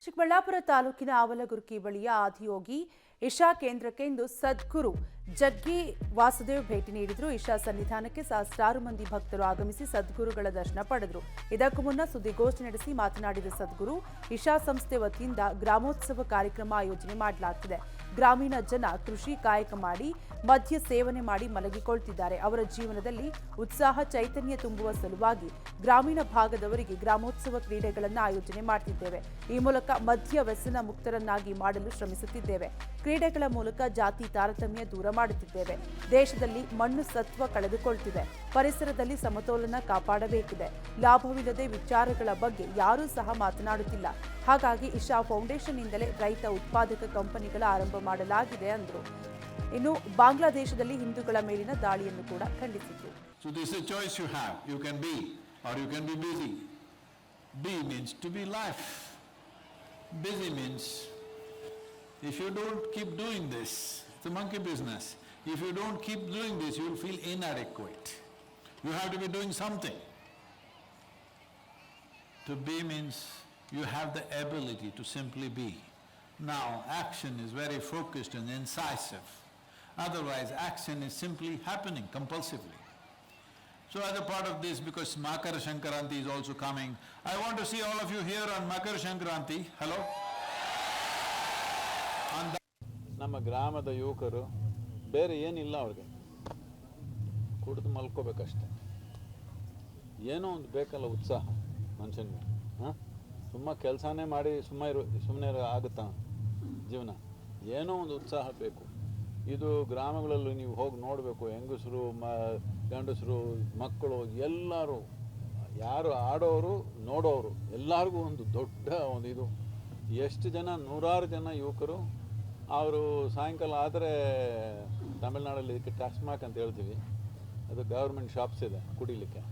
ಚಿಕ್ಕಬಳ್ಳಾಪುರ ತಾಲೂಕಿನ ಆವಲಗುರ್ಕಿ ಬಳಿಯ ಆದಿಯೋಗಿ ಇಶಾ ಕೇಂದ್ರಕ್ಕೆ ಇಂದು ಸದ್ಗುರು ಜಗ್ಗಿ ವಾಸುದೇವ್ ಭೇಟಿ ನೀಡಿದ್ರು. ಇಶಾ ಸನ್ನಿಧಾನಕ್ಕೆ ಸಹಸ್ರಾರು ಮಂದಿ ಭಕ್ತರು ಆಗಮಿಸಿ ಸದ್ಗುರುಗಳ ದರ್ಶನ ಪಡೆದರು. ಇದಕ್ಕೂ ಮುನ್ನ ಸುದ್ದಿಗೋಷ್ಠಿ ನಡೆಸಿ ಮಾತನಾಡಿದ ಸದ್ಗುರು, ಇಶಾ ಸಂಸ್ಥೆ ವತಿಯಿಂದ ಗ್ರಾಮೋತ್ಸವ ಕಾರ್ಯಕ್ರಮ ಆಯೋಜನೆ ಮಾಡಲಾಗುತ್ತಿದೆ. ಗ್ರಾಮೀಣ ಜನ ಕೃಷಿ ಕಾಯಕ ಮಾಡಿ ಮದ್ಯ ಸೇವನೆ ಮಾಡಿ ಮಲಗಿಕೊಳ್ತಿದ್ದಾರೆ. ಅವರ ಜೀವನದಲ್ಲಿ ಉತ್ಸಾಹ ಚೈತನ್ಯ ತುಂಬುವ ಸಲುವಾಗಿ ಗ್ರಾಮೀಣ ಭಾಗದವರಿಗೆ ಗ್ರಾಮೋತ್ಸವ ಕ್ರೀಡೆಗಳನ್ನು ಆಯೋಜನೆ ಮಾಡುತ್ತಿದ್ದೇವೆ. ಈ ಮೂಲಕ ಮದ್ಯ ವ್ಯಸನ ಮುಕ್ತರನ್ನಾಗಿ ಮಾಡಲು ಶ್ರಮಿಸುತ್ತಿದ್ದೇವೆ. ಕ್ರೀಡೆಗಳ ಮೂಲಕ ಜಾತಿ ತಾರತಮ್ಯ ದೂರ ಮಾಡುತ್ತಿದ್ದೇವೆ. ದೇಶದಲ್ಲಿ ಮಣ್ಣು ಸತ್ವ ಕಳೆದುಕೊಳ್ತಿದೆ. ಪರಿಸರದಲ್ಲಿ ಸಮತೋಲನ ಕಾಪಾಡಬೇಕಿದೆ. ಲಾಭವಿಲ್ಲದೆ ವಿಚಾರಗಳ ಬಗ್ಗೆ ಯಾರೂ ಸಹ ಮಾತನಾಡುತ್ತಿಲ್ಲ. ಹಾಗಾಗಿ ಇಶಾ ಫೌಂಡೇಶನ್ ಇಂದಲೇ ರೈತ ಉತ್ಪಾದಕ ಕಂಪನಿಗಳ ಆರಂಭ ಮಾಡಲಾಗಿದೆ ಎಂದರು. ಇನ್ನು ಬಾಂಗ್ಲಾದೇಶದಲ್ಲಿ ಹಿಂದೂಗಳ ಮೇಲಿನ ದಾಳಿಯನ್ನು ಕೂಡ ಖಂಡಿಸಿದ್ರು. So this is a choice you have. You can be or you can be busy. Be means to be life. Busy means if you don't keep doing this, it's a monkey business. If you don't keep doing this, you will feel inadequate. You have to be doing something. To be means you have the ability to simply be. Now action is very focused and incisive. Otherwise action is simply happening compulsively. So as a part of this, because Makara Sankranti is also coming, I want to see all of you here on Makara Sankranti. Hello? ನಮ್ಮ ಗ್ರಾಮದ ಯುವಕರು ಬೇರೆ ಏನಿಲ್ಲ, ಅವ್ರಿಗೆ ಕುಡಿದು ಮಲ್ಕೋಬೇಕಷ್ಟೆ. ಏನೋ ಒಂದು ಬೇಕಲ್ಲ ಉತ್ಸಾಹ ಮನುಷ್ಯನಿಗೆ. ಸುಮ್ಮ ಕೆಲಸನೇ ಮಾಡಿ ಸುಮ್ಮನೆ ಆಗುತ್ತಾ ಜೀವನ? ಏನೋ ಒಂದು ಉತ್ಸಾಹ ಬೇಕು. ಇದು ಗ್ರಾಮಗಳಲ್ಲಿ ನೀವು ಹೋಗಿ ನೋಡಬೇಕು. ಹೆಂಗಸರು, ಗಂಡಸರು, ಮಕ್ಕಳು ಎಲ್ಲರೂ, ಯಾರು ಆಡೋರು ನೋಡೋರು ಎಲ್ಲರಿಗೂ ಒಂದು ದೊಡ್ಡ ಒಂದು ಇದು. ಎಷ್ಟು ಜನ, ನೂರಾರು ಜನ ಯುವಕರು ಅವರು ಸಾಯಂಕಾಲ ಆದರೆ ತಮಿಳ್ನಾಡಲ್ಲಿ ಇದಕ್ಕೆ ಟಾಸ್ಮಾಕ್ ಅಂತ ಹೇಳ್ತೀವಿ, ಅದು ಗೌರ್ಮೆಂಟ್ ಶಾಪ್ಸ್ ಇದೆ ಕುಡಿಲಿಕ್ಕೆ.